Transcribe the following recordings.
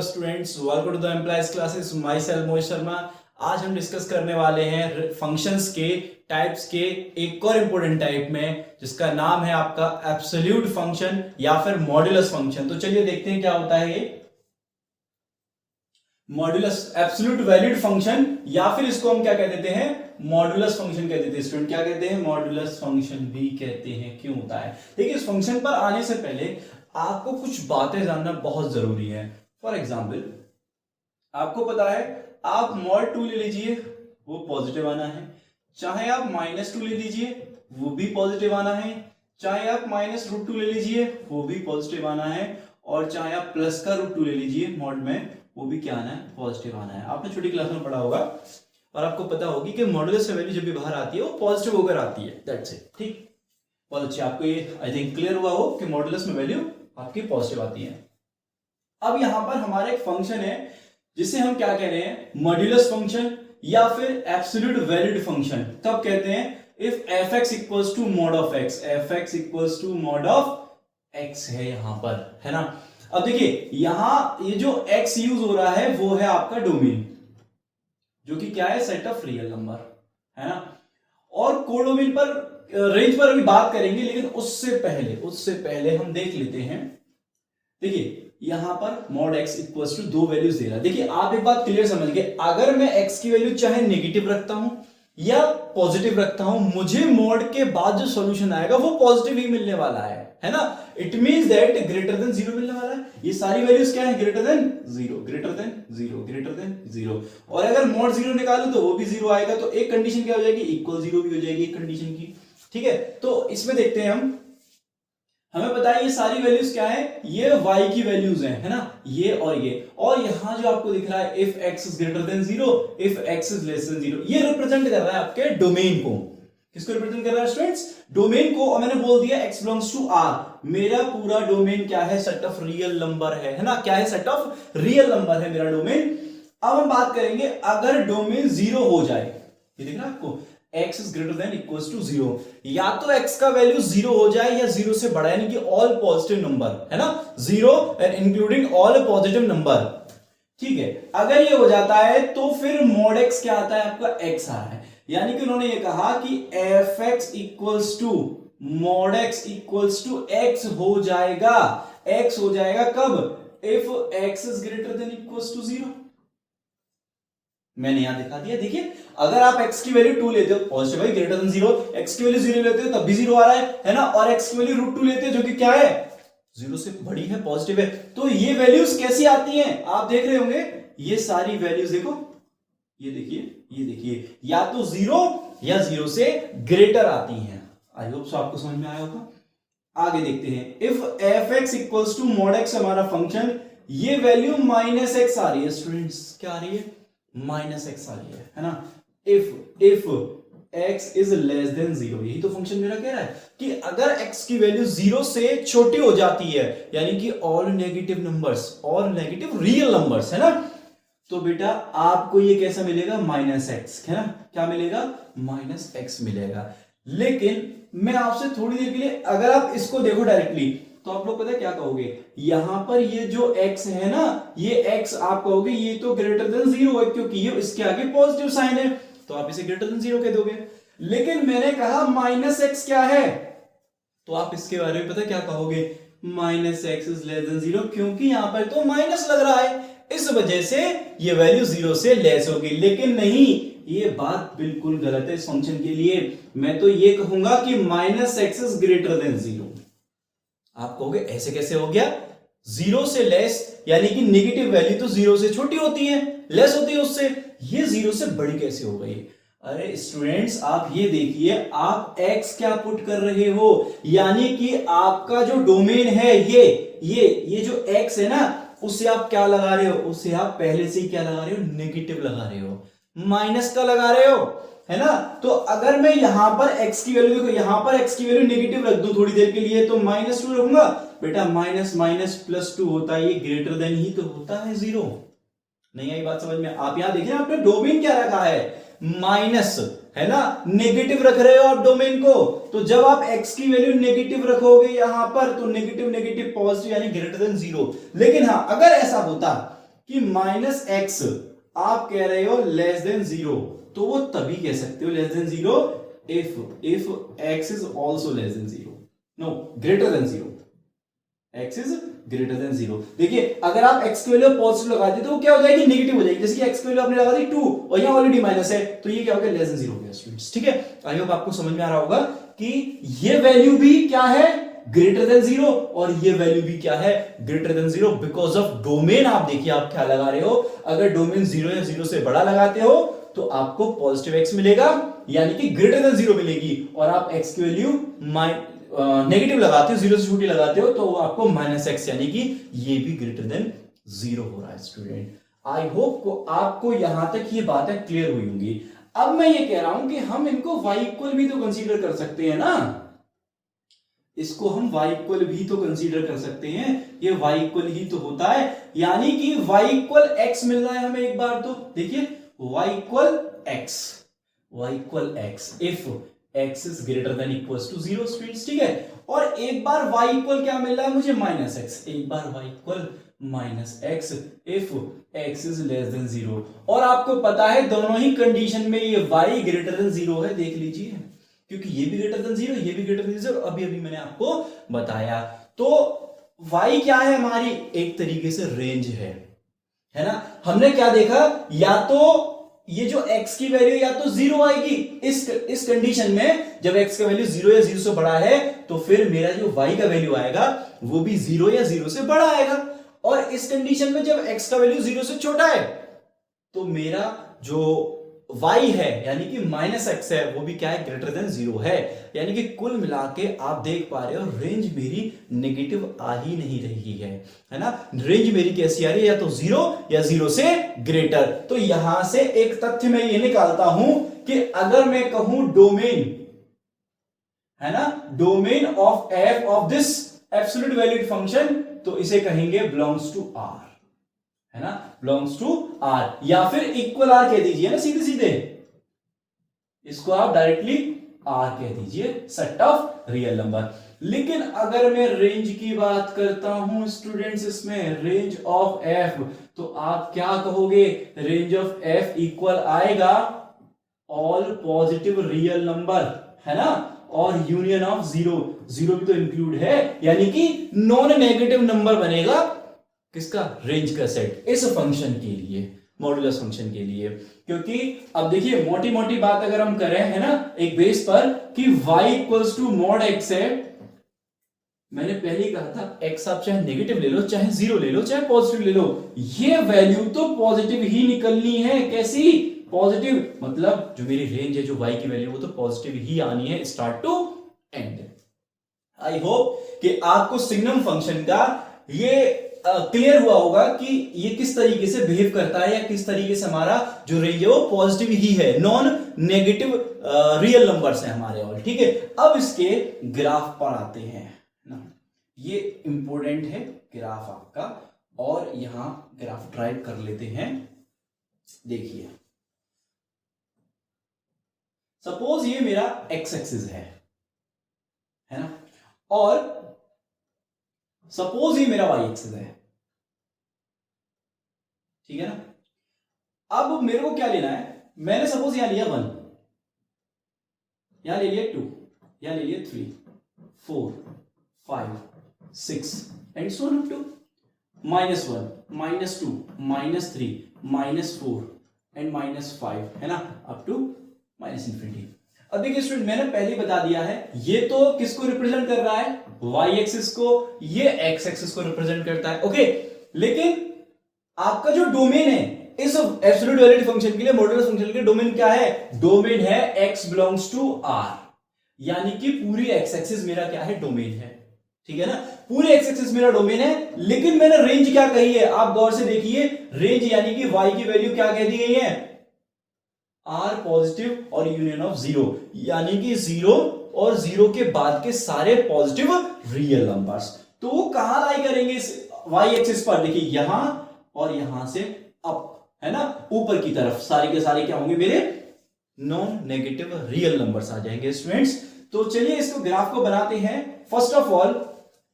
Students, welcome to the employees classes. Myself Mohit Sharma. आज हम discuss करने वाले हैं फंक्शंस के टाइप्स के एक और इंपॉर्टेंट टाइप में, जिसका नाम है आपका एब्सोल्यूट फंक्शन या फिर मॉड्यूलस फंक्शन। तो चलिए देखते हैं क्या होता है ये मॉड्यूलस एब्सोल्यूट वैल्यूड फंक्शन, या फिर इसको हम क्या कह देते हैं, मॉड्यूलस फंक्शन कह देते हैं। स्टूडेंट क्या कहते हैं, मॉड्यूलस फंक्शन भी कहते हैं। क्यों होता है? देखिए, इस फंक्शन पर आने से पहले आपको कुछ बातें जानना बहुत जरूरी है। फॉर एग्जाम्पल, आपको पता है आप मॉड 2 ले लीजिए, वो पॉजिटिव आना है। चाहे आप -2 ले लीजिए, वो भी पॉजिटिव आना है। चाहे आप -√2 ले लीजिए, वो भी पॉजिटिव आना है। और चाहे आप प्लस का √2 ले लीजिए मॉड में, वो भी क्या आना है, पॉजिटिव आना है। आपने छोटी क्लास में पढ़ा होगा और आपको पता होगी कि मॉड्यूलस वैल्यू जब भी बाहर आती है वो पॉजिटिव होकर आती है। That's it. ठीक, बहुत अच्छे। आपको ये आई थिंक क्लियर हुआ हो कि मॉड्यूलस में वैल्यू आपकी पॉजिटिव आती है। अब यहां पर हमारा एक फंक्शन है जिसे हम क्या कह रहे हैं, मॉड्यूलस फंक्शन या फिर एब्सोल्यूट वैल्यूड फंक्शन। कब कहते हैं? If f(x) equals to mod of x, f(x) equals to mod of x है यहां पर, है ना। अब देखिए, यहां ये जो x यूज हो रहा है वो है आपका डोमेन, जो कि क्या है, सेट ऑफ रियल नंबर, है ना। और कोडोमेन पर रेंज पर अभी बात करेंगे, लेकिन उससे पहले हम देख लेते हैं। देखिए, यहां पर मॉड x इक्वल्स टू दो वैल्यूज दे रहा है। देखिए, आप एक बात क्लियर समझ गए, अगर मैं x की वैल्यू चाहे नेगेटिव रखता हूं या पॉजिटिव रखता हूं, मुझे मॉड के बाद जो सॉल्यूशन आएगा वो पॉजिटिव ही मिलने वाला है ना। It means that greater than 0 मिलने वाला है। ये सारी वैल्यूज क्या है, greater than 0, greater than 0, greater than 0। और अगर मॉड 0 निकालूं तो वो भी 0 आएगा। तो एक कंडीशन क्या हो जाएगी, इक्वल 0 भी हो जाएगी एक कंडीशन की। ठीक है, तो इसमें देखते हैं हमें पता है ये सारी वैल्यूज क्या है, ये y की वैल्यूज हैं, है ना, ये और ये। और यहां जो आपको दिख रहा है if x is greater than 0, if x is less than 0, ये रिप्रेजेंट कर रहा है आपके डोमेन को। किसको रिप्रेजेंट कर रहा है स्टूडेंट्स? डोमेन को। और मैंने बोल दिया x बिलोंग्स टू R। मेरा पूरा डोमेन क्या है, सेट ऑफ रियल नंबर है ना। क्या है, सेट ऑफ रियल नंबर है मेरा डोमेन। अब हम बात करेंगे, अगर डोमेन 0 हो जाए, ये दिख रहा है आपको, x is greater than equals to 0, या तो x का वैल्यू 0 हो जाए या 0 से बड़ा, यानी कि ऑल पॉजिटिव नंबर, है ना, 0 and including all positive number. ठीक है, अगर ये हो जाता है तो फिर मॉड x क्या आता है, आपका x आ रहा है। यानी कि उन्होंने ये कहा कि f(x) equals to mod x equals to x हो जाएगा। x हो जाएगा कब, if x is greater than equals to 0। मैंने यहां दिखा दिया। देखिए, अगर आप x की वैल्यू 2 लेते हो, पॉजिटिव है, ग्रेटर देन 0, x की वैल्यू 0 लेते हो तब भी 0 आ रहा है ना। और x की वैल्यू √2 लेते हो जो कि क्या है, 0 से बड़ी है, पॉजिटिव है। तो ये वैल्यूज कैसी आती हैं, आप देख रहे होंगे, ये सारी वैल्यूज देखो, ये देखिए, या तो 0 या 0 से ग्रेटर आती हैं। आई होप सो आपको समझ में आया होगा। आगे देखते हैं, if f(x) equals to mod x हमारा फंक्शन, ये वैल्यू -x आ रही है स्टूडेंट्स। क्या आ रही है, -x आ रही है ना। If x is less than 0, यही तो फंक्शन मेरा कह रहा है कि अगर x की वैल्यू 0 से छोटी हो जाती है, यानी कि all negative numbers, all negative real numbers, है ना, तो बेटा आपको ये कैसा मिलेगा, -x, है ना। क्या मिलेगा, -x मिलेगा। लेकिन मैं आपसे थोड़ी देर के लिए, अगर आप इसको देखो डायरेक्टली, तो आप लोग पता है क्या कहोगे, यहां पर ये जो x है ना, ये x आप कहोगे ये तो ग्रेटर देन 0 है, क्योंकि ये इसके आगे पॉजिटिव साइन है, तो आप इसे ग्रेटर देन 0 कह दोगे। लेकिन मैंने कहा -x क्या है, तो आप इसके बारे में पता क्या कहोगे, -x इज लेस देन 0, क्योंकि यहां पर तो माइनस लग रहा है, इस वजह से ये वैल्यू 0 से लेस होगी। लेकिन नहीं, ये बात बिल्कुल गलत है इस फंक्शन के लिए। मैं तो ये कहूंगा कि -x इज ग्रेटर देन 0। आप कहोगे ऐसे कैसे हो गया, 0 से लेस, यानी कि नेगेटिव वैल्यू तो 0 से छोटी होती है, लेस होती है उससे, ये 0 से बड़ी कैसे हो गई? अरे स्टूडेंट्स, आप ये देखिए, आप x क्या पुट कर रहे हो, यानी कि आपका जो डोमेन है ये जो x है ना, उसे आप क्या लगा रहे हो, उसे आप पहले से ही क्या लगा रहे हो, नेगेटिव लगा रहे हो, माइनस का लगा रहे हो, है ना। तो अगर मैं यहां पर x की वैल्यू, देखो यहां पर x की वैल्यू नेगेटिव रख दूं थोड़ी देर के लिए, तो -2 रखूंगा, बेटा माइनस माइनस प्लस 2 होता है, ये ग्रेटर देन ही तो होता है 0। नहीं आई बात समझ में? आप यहां देखिए, आपने डोमेन क्या रखा है, माइनस, है ना, नेगेटिव रख रहे हो आप डोमेन को। तो जब आप x की वैल्यू नेगेटिव रखोगे यहां पर, तो नेगेटिव नेगेटिव पॉजिटिव, यानी ग्रेटर देन 0। लेकिन हां, अगर ऐसा होता कि माइनस एक्स आप कह रहे हो लेस देन 0, तो वो तभी कह सकते हो less than 0 if x is also less than 0, no greater than 0, x is greater than 0। देखिए अगर आप x की वैल्यू पॉजिटिव लगा देते तो क्या हो जाएगी, नेगेटिव हो जाएगी। जैसे कि x की वैल्यू आपने लगा दी 2 और यहां ऑलरेडी माइनस है, तो ये क्या हो गया, लेस देन 0 हो गया स्टूडेंट्स। ठीक है, आई होप आपको समझ में आ रहा होगा कि ये वैल्यू भी क्या है, ग्रेटर देन 0, और ये वैल्यू भी क्या है, greater than 0, because of domain. आप देखिए आप क्या लगा रहे हो, अगर डोमेन 0 या 0 से बड़ा लगाते हो तो आपको पॉजिटिव x मिलेगा, यानी कि ग्रेटर देन 0 मिलेगी, और आप x की वैल्यू नेगेटिव लगाते हो, 0 से छोटी लगाते हो, तो आपको माइनस एक्स, यानी कि ये भी ग्रेटर देन 0 हो रहा है स्टूडेंट। आई होप को आपको यहां तक ये बातें क्लियर हुई होंगी। अब मैं ये कह रहा हूं कि हम इनको y इक्वल भी तो कंसीडर कर सकते हैं ना, इसको हम y इक्वल भी तो कंसीडर कर सकते हैं, ये y इक्वल ही तो होता है, यानी कि y इक्वल x मिल रहा है हमें एक बार। तो देखिए y equal x if x is greater than equals to 0 students. ठीक है, और एक बार y इक्वल क्या मिल रहा है मुझे, माइनस x, एक बार y equal minus x if x is less than 0, और आपको पता है दोनों ही कंडीशन में ये y ग्रेटर देन 0 है, देख लीजिए, क्योंकि ये भी ग्रेटर देन 0, ये भी ग्रेटर देन 0, अभी अभी मैंने आपको बताया। तो y क्या है हमारी, एक तरीके से रेंज है ना। हमने क्या देखा, या तो ये जो x की वैल्यू या तो 0 आएगी, इस कंडीशन में जब x का वैल्यू 0 या 0 से बड़ा है, तो फिर मेरा जो y का वैल्यू आएगा वो भी 0 या 0 से बड़ा आएगा, और इस कंडीशन में जब x का वैल्यू 0 से छोटा है, तो मेरा जो y है यानी कि माइनस एक्स है, वो भी क्या है, ग्रेटर देन 0 है। यानी कि कुल मिला के आप देख पा रहे हो रेंज मेरी नेगेटिव आ ही नहीं रही है ना। रेंज मेरी कैसी आ रही है, या तो 0 या 0 से ग्रेटर। तो यहां से एक तथ्य मैं ये निकालता हूं कि अगर मैं कहूं डोमेन है ना, domain of f of this absolute valued function, तो इसे कहेंगे बिलोंग्स टू R, है ना, बिलोंग्स टू R, या फिर इक्वल R कह दीजिए ना, सीधे सीधे इसको आप डायरेक्टली R कह दीजिए, सेट ऑफ रियल नंबर। लेकिन अगर मैं रेंज की बात करता हूं स्टूडेंट्स, इसमें रेंज ऑफ f, तो आप क्या कहोगे, रेंज ऑफ f इक्वल आएगा ऑल पॉजिटिव रियल नंबर, है ना, और यूनियन ऑफ 0 भी तो इंक्लूड है, यानी कि नॉन नेगेटिव नंबर बनेगा किसका, रेंज का सेट, इस फंक्शन के लिए, मॉड्यूलस फंक्शन के लिए। क्योंकि अब देखिए मोटी मोटी बात अगर हम करें, है ना, एक बेस पर कि y equals to mod x है, मैंने पहले ही कहा था x आप चाहे नेगेटिव ले लो, चाहे 0 ले लो, चाहे पॉजिटिव ले लो, ये वैल्यू तो पॉजिटिव ही निकलनी है। कैसी पॉजिटिव, मतलब जो मेरी रेंज है, जो y की वैल्यू, वो तो पॉजिटिव ही आनी है start to end. I hope कि आपको सिग्नम फंक्शन का ये क्लियर हुआ होगा कि ये किस तरीके से बिहेव करता है, या किस तरीके से हमारा जो रेंज है वो पॉजिटिव ही है, नॉन नेगेटिव रियल नंबर्स हैं हमारे ऑल। ठीक है, अब इसके ग्राफ पर आते हैं ना, ये इंपॉर्टेंट है ग्राफ आपका, और यहां ग्राफ ड्राइव कर लेते हैं। देखिए सपोज ये मेरा एक्स एक्सिस है ना, और सपोज ये मेरा वाई एक्सिस है, ठीक है ना। अब मेरे को क्या लेना है, मैंने सपोज यहां लिया 1, यहां ले लिया 2, यहां ले लिया 3, 4, 5, 6 and so on up to -1, -2, -3, -4 and -5, है ना, अप टू -infinity। अब देखिए स्टूडेंट, मैंने पहले ही बता दिया है, ये तो किसको रिप्रेजेंट कर रहा है, y एक्सिस को, ये x एक्सिस को रिप्रेजेंट करता है। ओके, लेकिन आपका जो डोमेन है इस एब्सोल्यूट वैल्यूड फंक्शन के लिए, मॉड्यूलस फंक्शन के लिए डोमेन क्या है, डोमेन है x बिलोंग्स टू R, यानी कि पूरी x एक्सिस मेरा क्या है, डोमेन है। ठीक है ना, पूरे x एक्सिस मेरा डोमेन है। लेकिन मैंने रेंज क्या कही है, आप गौर से देखिए, रेंज यानी कि y की वैल्यू क्या कह दी गई है, R पॉजिटिव और यूनियन ऑफ 0, यानी कि 0 और 0 के बाद के सारे पॉजिटिव रियल नंबर्स। तो वो कहां लाई करेंगे इस y एक्सिस पर, देखिए यहां और यहां से अप, है ना, ऊपर की तरफ सारे के सारे क्या होंगे, मेरे नॉन नेगेटिव रियल नंबर्स आ जाएंगे स्टूडेंट्स। तो चलिए इसको ग्राफ को बनाते हैं। फर्स्ट ऑफ ऑल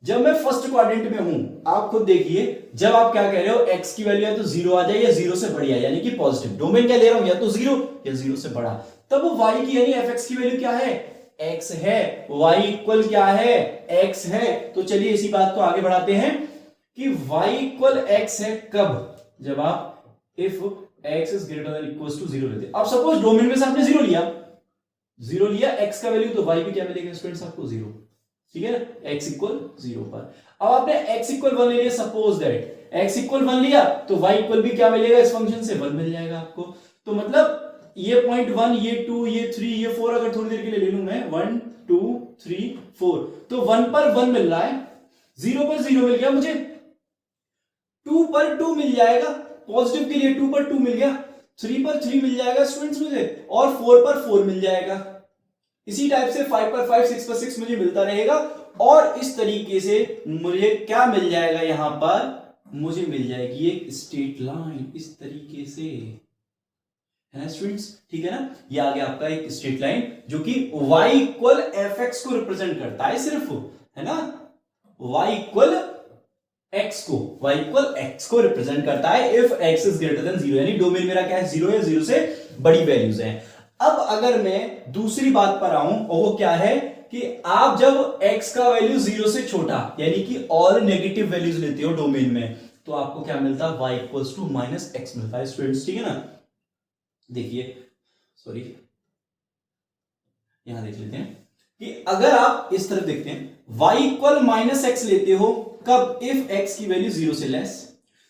जब मैं फर्स्ट क्वाड्रेंट में हूं, आप खुद देखिए, जब आप क्या कह रहे हो x की वैल्यू या तो जीरो आ जाए या जीरो से बड़ी आए, यानी कि पॉजिटिव, डोमेन क्या ले रहा हूं, या तो जीरो या जीरो से बड़ा, तब y की यानी fx की वैल्यू क्या है, x है, y इक्वल क्या है, x है। तो चलिए इसी बात को आगे बढ़ाते हैं कि y इक्वल x है कब, जब आप if x is greater than equal to zero लेते। अब सपोज डोमेन में से आपने जीरो लिया x का वैल्यू, तो y पे क्या मिलेगा स्टूडेंट्स आपको, जीरो, ठीक है ना, x इक्वल जीरो पर। अब आपने x इक्वल वन ले लिया, suppose that x equal one लिया, तो y इक्वल भी क्या मिलेगा इस फंक्शन से, वन मिल जाएगा आपको। तो मतलब ये पॉइंट वन, ये टू, ये थ्री, ये फोर अगर थोड़ी देर के लिए ले लूं मैं, 1 2 3 4, तो वन पर वन मिल रहा है, जीरो पर जीरो मिल गया मुझे, टू पर टू मिल जाएगा, पॉजिटिव के लिए टू पर टू मिल गया, थ्री पर थ्री मिल जाएगा स्टूडेंट्स मुझे, और फोर पर फोर मिल जाएगा। इसी टाइप से 5 पर 5, 6 पर 6 मुझे मिलता रहेगा, और इस तरीके से मुझे क्या मिल जाएगा, यहां पर मुझे मिल जाएगी एक स्ट्रेट लाइन, इस तरीके से, है ना स्टूडेंट्स, ठीक है ना। ये आ गया आपका एक स्ट्रेट लाइन जो कि y इक्वल एफ एक्स को रिप्रेजेंट करता है सिर्फ, है ना, y इक्वल x को रिप्रेजेंट करता है if x is greater than zero, यानी डोमेन मेरा क्या है, जीरो है, जीरो से बड़ी वैल्यूज हैं। अब अगर मैं दूसरी बात पर आऊं, और वो क्या है कि आप जब x का वैल्यू जीरो से छोटा, यानी कि ऑल नेगेटिव वैल्यूज लेते हो डोमेन में, तो आपको क्या मिलता है, y equals to minus X मिलता है स्टूडेंट्स, ठीक है ना। देखिए, सॉरी, यहां देख लेते हैं कि अगर आप इस तरफ देखते हैं, y इक्वल माइनस एक्स लेते हो कब, इफ x की वैल्यू जीरो से लेस।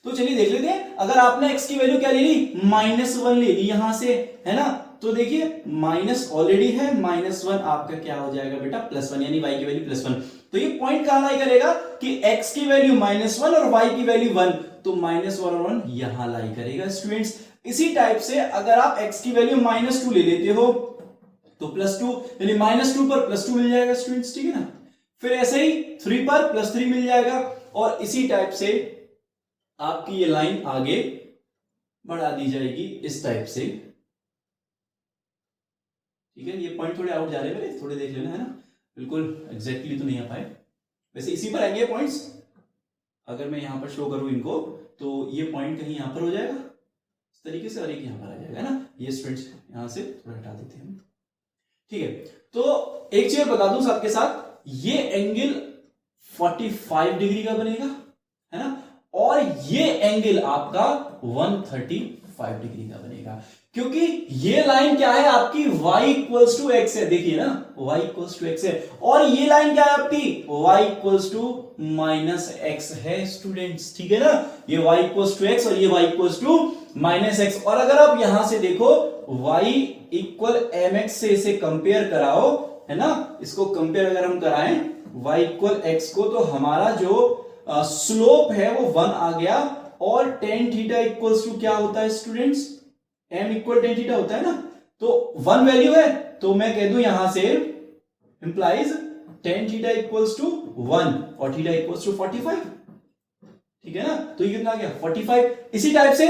तो चलिए देख लेते हैं, अगर आपने x की वैल्यू क्या ले ली, माइनस वन ले ली यहां से, है ना, तो देखिए माइनस ऑलरेडी है, माइनस वन आपका क्या हो जाएगा बेटा, प्लस वन, यानी y की वैल्यू प्लस वन। तो ये पॉइंट कहां लाई करेगा कि x की वैल्यू माइनस वन और y की वैल्यू वन, तो माइनस वन और वन यहां लाई करेगा स्टूडेंट्स। इसी टाइप से अगर आप x की वैल्यू माइनस टू ले लेते हो, तो प्लस टू, यानी माइनस टू पर प्लस टू मिल जाएगा स्टूडेंट्स, ठीक है ना। फिर ऐसे ही थ्री पर प्लस थ्री मिल जाएगा, और इसी टाइप से आपकी ये लाइन आगे बढ़ा दी जाएगी इस टाइप से, ठीक है। ये पॉइंट थोड़े आउट जा रहे हैं मेरे, थोड़े देख लेना, है ना, बिल्कुल एग्जैक्टली तो नहीं आ पाए, वैसे इसी पर आएंगे पॉइंट्स। अगर मैं यहां पर शो करूं इनको, तो ये पॉइंट कहीं यहां पर हो जाएगा इस तरीके से, और एक यहां पर आ जाएगा, है ना। ये स्टूडेंट्स यहां से थोड़ा हटा देते हैं, ठीक है। तो एक चीज बता दूं साथ के साथ, ये एंगल 45 डिग्री का बनेगा, है ना, और ये एंगल आपका 135 डिग्री का बनेगा, क्योंकि ये लाइन क्या है आपकी, y इक्वल्स टू एक्स है, देखिए ना, y इक्वल्स टू एक्स है, और ये लाइन क्या है आपकी, y equals to minus X है स्टूडेंट्स, ठीक है ना। ये y इक्वल्स टू एक्स और ये y equals to minus X. और अगर आप यहां से देखो, y इक्वल mx से इसे कंपेयर कराओ, है ना, इसको कंपेयर अगर हम कराएं y इक्वल x को, तो हमारा जो स्लोप है वो वन आ गया, और टेन थीटा इक्वल्स टू क्या होता है students, m equal tan theta होता है ना, तो वन वैल्यू है, तो मैं कह दूं यहां से implies tan theta equals to one और थीटा इक्वल्स टू 45, ठीक है ना। तो ये कितना आ गया, 45। इसी टाइप से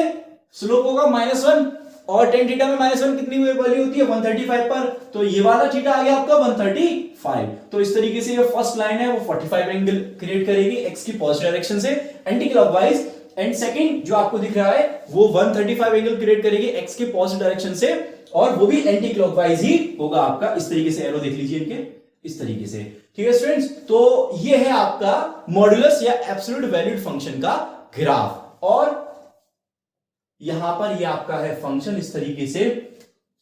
स्लोप होगा माइनस वन, और टेन थीटा में माइनस वन कितनी वैल्यू होती है, 135 पर, तो ये वाला थीटा आ गया आपका 135। तो इस तरीके से ये फर्स्ट लाइन है वो 45 एंगल क्रिएट करेगी x की पॉजिटिव डायरेक्शन से एंटी क्लॉकवाइज, एंड सेकंड जो आपको दिख रहा है वो 135 एंगल क्रिएट करेगी x के पॉजिटिव डायरेक्शन से, और वो भी एंटी क्लॉकवाइज ही होगा आपका। इस तरीके से एरो देख लीजिए इनके, इस तरीके से, ठीक है स्टूडेंट्स। तो ये है आपका मॉड्यूलस या एब्सोल्यूट वैल्यूड फंक्शन का ग्राफ, और यहां पर ये आपका है फंक्शन इस तरीके से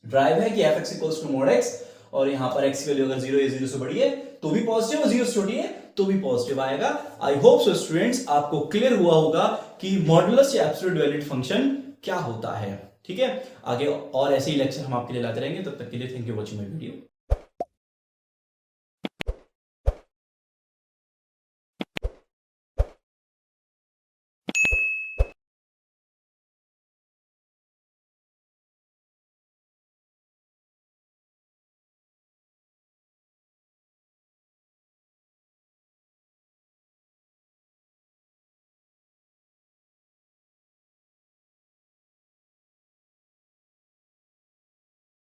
ड्राइव है कि F X equals to mod X, और यहां पर एक्स की वैल्यू अगर जीरो या जीरो से बड़ी है तो भी पॉजिटिव, और जीरो से छोटी है तो भी पॉजिटिव आएगा। आई होप सो स्टूडेंट्स आपको क्लियर हुआ होगा कि मॉड्यूलस या एब्सोल्यूट वैल्यूड फंक्शन क्या होता है, ठीक है। आगे और ऐसे ही लेक्चर हम आपके लिए लाते रहेंगे, तब तक के लिए thank you watching my video.